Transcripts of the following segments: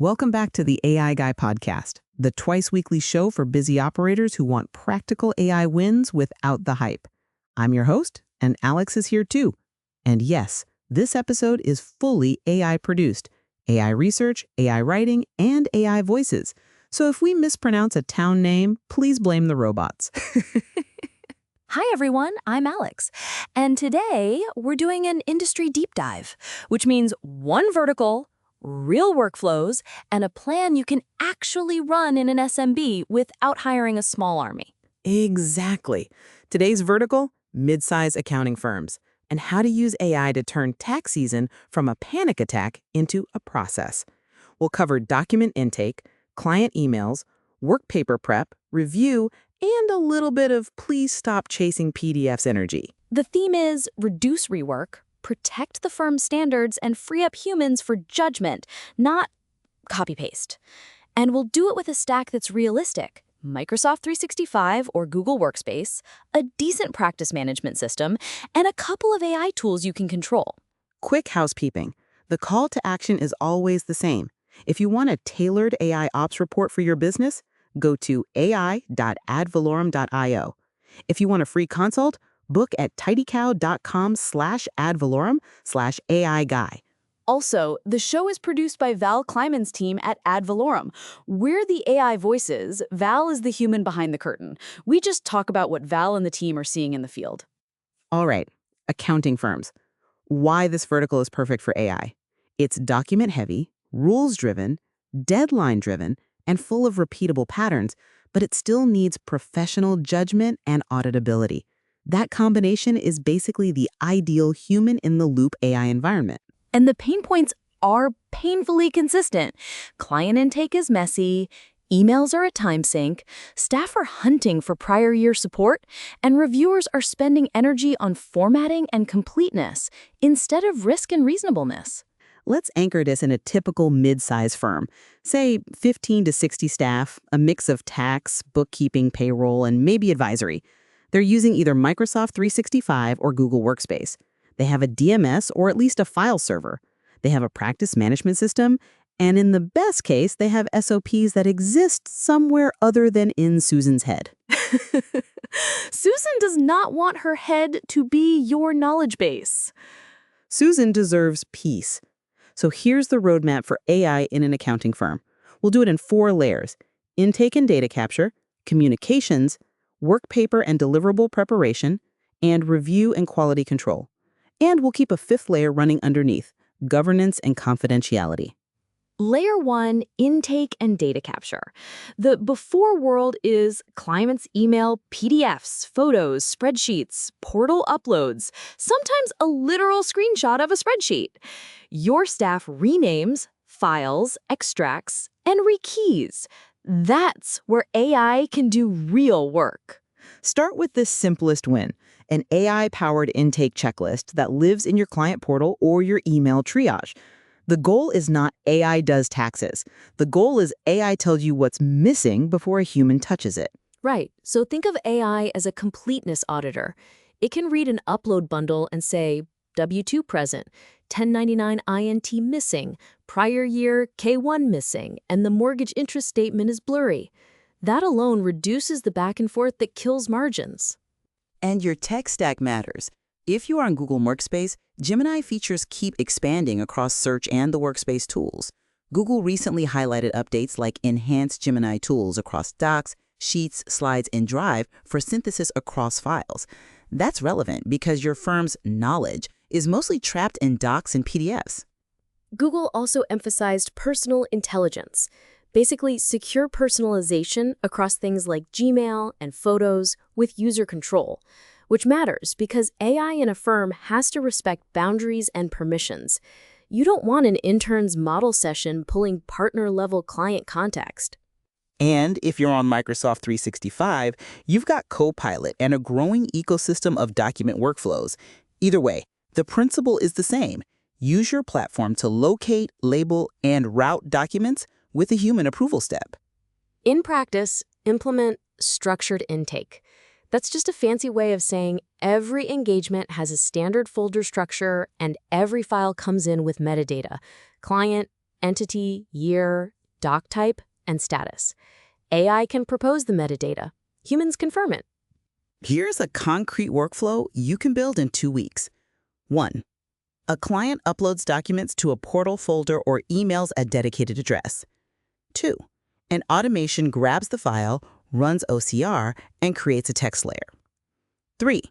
Welcome back to the AI Guy podcast, the twice-weekly show for busy operators who want practical AI wins without the hype. I'm your host, and Alex is here too. And yes, this episode is fully AI produced. AI research, AI writing, and AI voices. So if we mispronounce a town name, please blame the robots. Hi everyone, I'm Alex, and today we're doing an industry deep dive, which means one vertical, real workflows, and a plan you can actually run in an SMB without hiring a small army. Exactly. Today's vertical, mid-size accounting firms, and how to use AI to turn tax season from a panic attack into a process. We'll cover document intake, client emails, workpaper prep, review, and a little bit of please stop chasing PDFs energy. The theme is reduce rework, protect the firm's standards, and free up humans for judgment, not copy-paste. And we'll do it with a stack that's realistic. Microsoft 365 or Google Workspace, a decent practice management system, and a couple of AI tools you can control. Quick housekeeping. The call to action is always the same. If you want a tailored AI ops report for your business, go to ai.advalorum.io. If you want a free consult, book at tidycow.com/advalorum/AI guy. Also, the show is produced by Val Kleyman's team at Ad Valorem. We're the AI voices. Val is the human behind the curtain. We just talk about what Val and the team are seeing in the field. All right, accounting firms. Why this vertical is perfect for AI. It's document-heavy, rules-driven, deadline-driven, and full of repeatable patterns, but it still needs professional judgment and auditability. That combination is basically the ideal human-in-the-loop AI environment. And the pain points are painfully consistent. Client intake is messy, emails are a time sink, staff are hunting for prior year support, and reviewers are spending energy on formatting and completeness instead of risk and reasonableness. Let's anchor this in a typical mid-size firm, say 15 to 60 staff, a mix of tax, bookkeeping, payroll, and maybe advisory. They're using either Microsoft 365 or Google Workspace. They have a DMS or at least a file server. They have a practice management system, and in the best case, they have SOPs that exist somewhere other than in Susan's head. Susan does not want her head to be your knowledge base. Susan deserves peace. So here's the roadmap for AI in an accounting firm. We'll do it in 4 layers: intake and data capture, communications, workpaper and deliverable preparation, and review and quality control. And we'll keep a 5th layer running underneath: governance and confidentiality. Layer 1, intake and data capture. The before world is clients email PDFs, photos, spreadsheets, portal uploads, sometimes a literal screenshot of a spreadsheet. Your staff renames, files, extracts, and rekeys. That's where AI can do real work. Start with the simplest win: an AI-powered intake checklist that lives in your client portal or your email triage. The goal is not AI does taxes. The goal is AI tells you what's missing before a human touches it. Right, so think of AI as a completeness auditor. It can read an upload bundle and say, W-2 present, 1099 INT missing, prior year K1 missing, and the mortgage interest statement is blurry. That alone reduces the back and forth that kills margins. And your tech stack matters. If you are on Google Workspace, Gemini features keep expanding across search and the workspace tools. Google recently highlighted updates like enhanced Gemini tools across Docs, Sheets, Slides, and Drive for synthesis across files. That's relevant because your firm's knowledge is mostly trapped in docs and PDFs. Google also emphasized personal intelligence, basically secure personalization across things like Gmail and Photos with user control, which matters because AI in a firm has to respect boundaries and permissions. You don't want an intern's model session pulling partner-level client context. And if you're on Microsoft 365, you've got Copilot and a growing ecosystem of document workflows. Either way, the principle is the same. Use your platform to locate, label, and route documents with a human approval step. In practice, implement structured intake. That's just a fancy way of saying every engagement has a standard folder structure and every file comes in with metadata: client, entity, year, doc type, and status. AI can propose the metadata. Humans confirm it. Here's a concrete workflow you can build in 2 weeks. 1. A client uploads documents to a portal folder or emails a dedicated address. 2. An automation grabs the file, runs OCR, and creates a text layer. 3.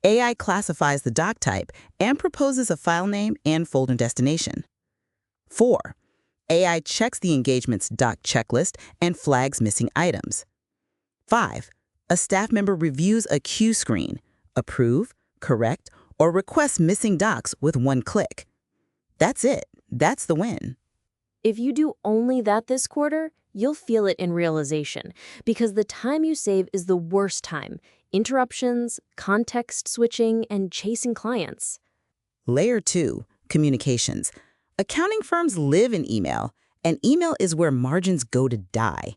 AI classifies the doc type and proposes a file name and folder destination. 4. AI checks the engagement's doc checklist and flags missing items. 5. A staff member reviews a queue screen, approve, correct, or request missing docs with one click. That's it. That's the win. If you do only that this quarter, you'll feel it in realization, because the time you save is the worst time. Interruptions, context switching, and chasing clients. Layer 2, communications. Accounting firms live in email, and email is where margins go to die.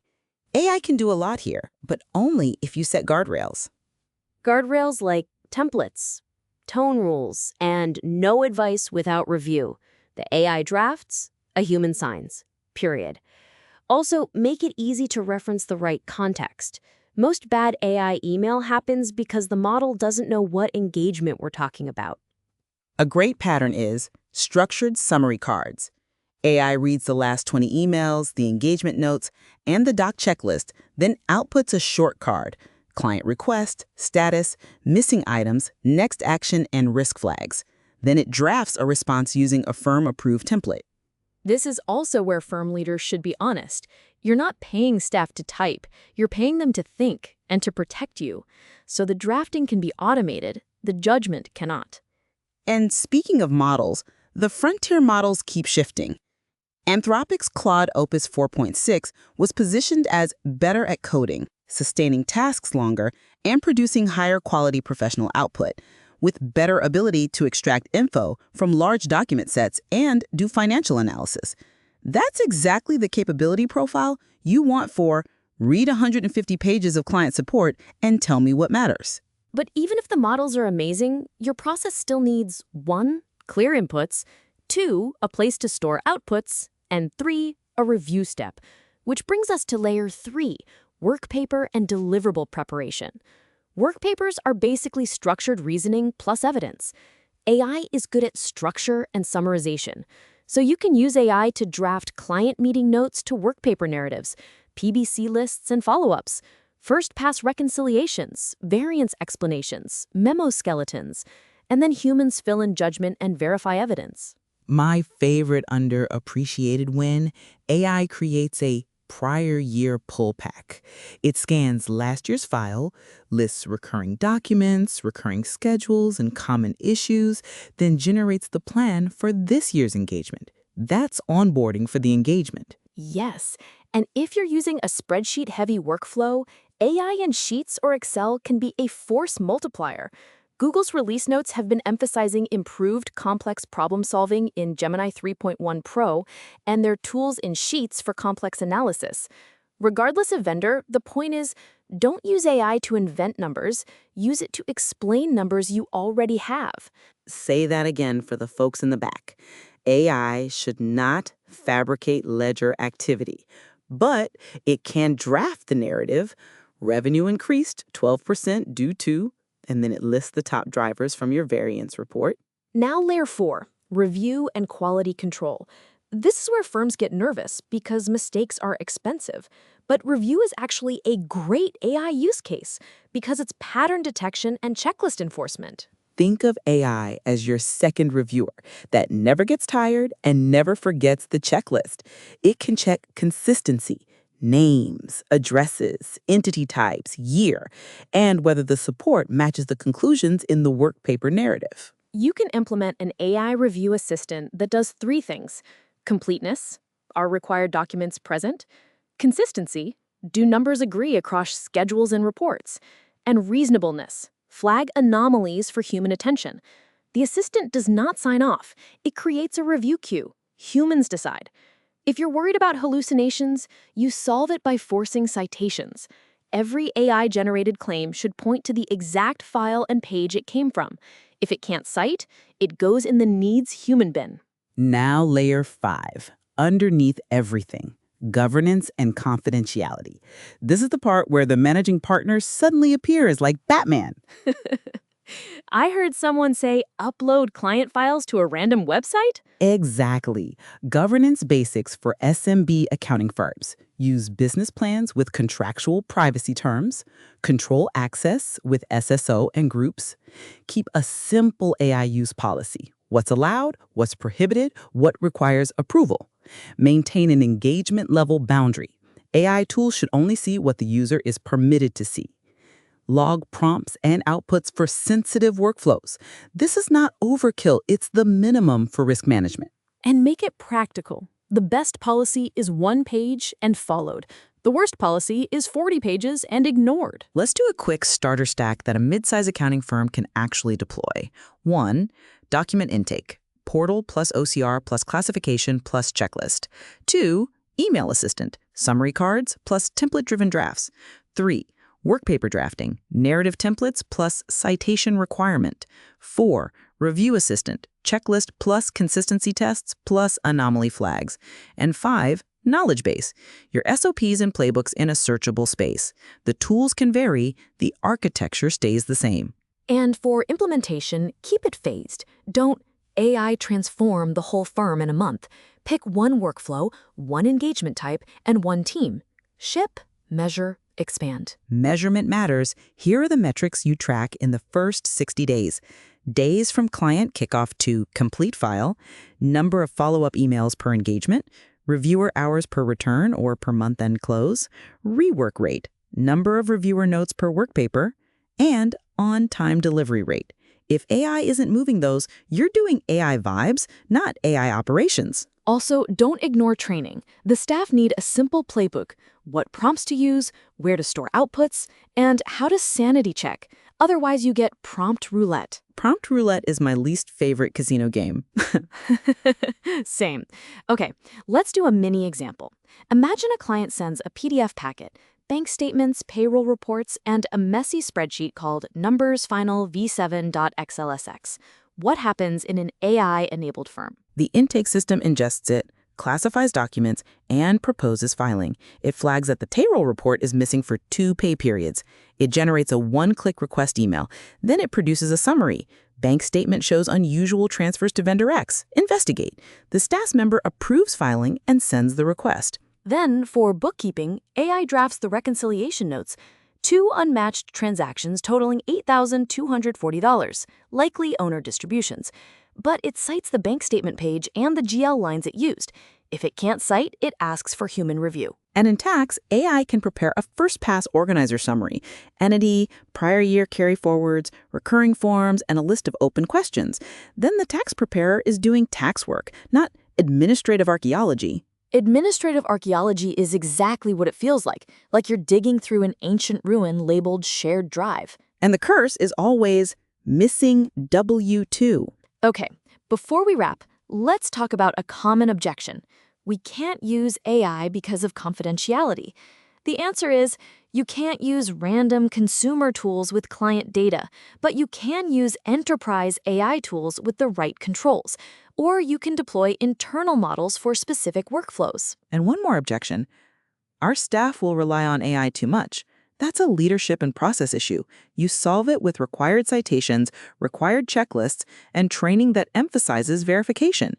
AI can do a lot here, but only if you set guardrails. Guardrails like templates, tone rules, and no advice without review. The AI drafts, a human signs. Period. Also, make it easy to reference the right context. Most bad AI email happens because the model doesn't know what engagement we're talking about. A great pattern is structured summary cards. AI reads the last 20 emails, the engagement notes, and the doc checklist, then outputs a short card, client request, status, missing items, next action, and risk flags. Then it drafts a response using a firm-approved template. This is also where firm leaders should be honest. You're not paying staff to type, you're paying them to think and to protect you. So the drafting can be automated, the judgment cannot. And speaking of models, the frontier models keep shifting. Anthropic's Claude Opus 4.6 was positioned as better at coding, sustaining tasks longer, and producing higher quality professional output, with better ability to extract info from large document sets and do financial analysis. That's exactly the capability profile you want for read 150 pages of client support and tell me what matters. But even if the models are amazing, your process still needs 1. Clear inputs, 2. A place to store outputs, and 3. A review step. Which brings us to layer 3, workpaper and deliverable preparation. Workpapers are basically structured reasoning plus evidence. AI is good at structure and summarization. So you can use AI to draft client meeting notes to workpaper narratives, PBC lists and follow-ups, first-pass reconciliations, variance explanations, memo skeletons, and then humans fill in judgment and verify evidence. My favorite underappreciated win, AI creates a prior year pull pack. It scans last year's file, lists recurring documents, recurring schedules, and common issues, then generates the plan for this year's engagement. That's onboarding for the engagement. Yes, and if you're using a spreadsheet-heavy workflow, AI in Sheets or Excel can be a force multiplier. Google's release notes have been emphasizing improved complex problem-solving in Gemini 3.1 Pro and their tools in Sheets for complex analysis. Regardless of vendor, the point is, don't use AI to invent numbers, use it to explain numbers you already have. Say that again for the folks in the back. AI should not fabricate ledger activity, but it can draft the narrative. Revenue increased 12% due to, and then it lists the top drivers from your variance report. Now layer 4, review and quality control. This is where firms get nervous because mistakes are expensive. But review is actually a great AI use case because it's pattern detection and checklist enforcement. Think of AI as your second reviewer that never gets tired and never forgets the checklist. It can check consistency, names, addresses, entity types, year, and whether the support matches the conclusions in the workpaper narrative. You can implement an AI review assistant that does 3 things. Completeness, are required documents present? Consistency, do numbers agree across schedules and reports? And reasonableness, flag anomalies for human attention. The assistant does not sign off. It creates a review queue. Humans decide. If you're worried about hallucinations, you solve it by forcing citations. Every AI-generated claim should point to the exact file and page it came from. If it can't cite, it goes in the needs human bin. Now layer 5, underneath everything: governance and confidentiality. This is the part where the managing partner suddenly appears like Batman. I heard someone say upload client files to a random website? Exactly. Governance basics for SMB accounting firms. Use business plans with contractual privacy terms. Control access with SSO and groups. Keep a simple AI use policy. What's allowed, what's prohibited, what requires approval. Maintain an engagement level boundary. AI tools should only see what the user is permitted to see. Log prompts and outputs for sensitive workflows. This is not overkill, it's the minimum for risk management. And make it practical. The best policy is 1 page and followed. The worst policy is 40 pages and ignored. Let's do a quick starter stack that a mid-size accounting firm can actually deploy. 1. Document intake. Portal plus OCR plus classification plus checklist. 2. Email assistant. Summary cards plus template-driven drafts. 3. Workpaper drafting, narrative templates plus citation requirement. 4. Review assistant, checklist plus consistency tests plus anomaly flags. And 5. Knowledge base, your SOPs and playbooks in a searchable space. The tools can vary, the architecture stays the same. And for implementation, keep it phased. Don't AI transform the whole firm in a month. Pick one workflow, one engagement type, and one team. Ship, measure, expand. Measurement matters. Here are the metrics you track in the first 60 days. Days from client kickoff to complete file, number of follow-up emails per engagement, reviewer hours per return or per month-end close, rework rate, number of reviewer notes per workpaper, and on-time delivery rate. If AI isn't moving those, you're doing AI vibes, not AI operations. Also, don't ignore training. The staff need a simple playbook: what prompts to use, where to store outputs, and how to sanity check. Otherwise, you get prompt roulette. Prompt roulette is my least favorite casino game. Same. Okay, let's do a mini example. Imagine a client sends a PDF packet, bank statements, payroll reports, and a messy spreadsheet called numbers final v7.xlsx. What happens in an AI-enabled firm? The intake system ingests it, classifies documents, and proposes filing. It flags that the payroll report is missing for 2 pay periods. It generates a one-click request email. Then it produces a summary. Bank statement shows unusual transfers to vendor X. Investigate. The staff member approves filing and sends the request. Then, for bookkeeping, AI drafts the reconciliation notes. 2 unmatched transactions totaling $8,240, likely owner distributions. But it cites the bank statement page and the GL lines it used. If it can't cite, it asks for human review. And in tax, AI can prepare a first-pass organizer summary, entity, prior year carry-forwards, recurring forms, and a list of open questions. Then the tax preparer is doing tax work, not administrative archaeology. Administrative archaeology is exactly what it feels like you're digging through an ancient ruin labeled shared drive. And the curse is always missing W2. Okay, before we wrap, let's talk about a common objection. We can't use AI because of confidentiality. The answer is, you can't use random consumer tools with client data, but you can use enterprise AI tools with the right controls, or you can deploy internal models for specific workflows. And one more objection. Our staff will rely on AI too much. That's a leadership and process issue. You solve it with required citations, required checklists, and training that emphasizes verification.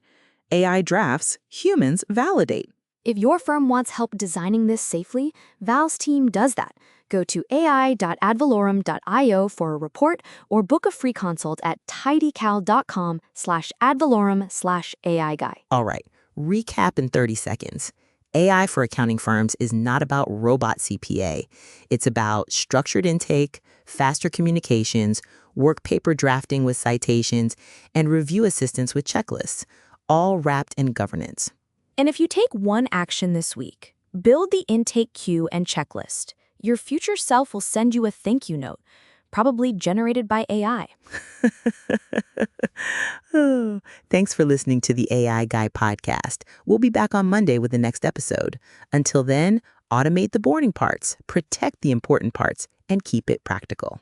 AI drafts, humans validate. If your firm wants help designing this safely, Val's team does that. Go to ai.advalorum.io for a report or book a free consult at tidycal.com/advalorum/AI guy. All right, recap in 30 seconds. AI for accounting firms is not about robot CPA. It's about structured intake, faster communications, workpaper drafting with citations, and review assistance with checklists, all wrapped in governance. And if you take one action this week, build the intake queue and checklist, your future self will send you a thank you note, probably generated by AI. Oh, thanks for listening to the AI Guy podcast. We'll be back on Monday with the next episode. Until then, automate the boring parts, protect the important parts, and keep it practical.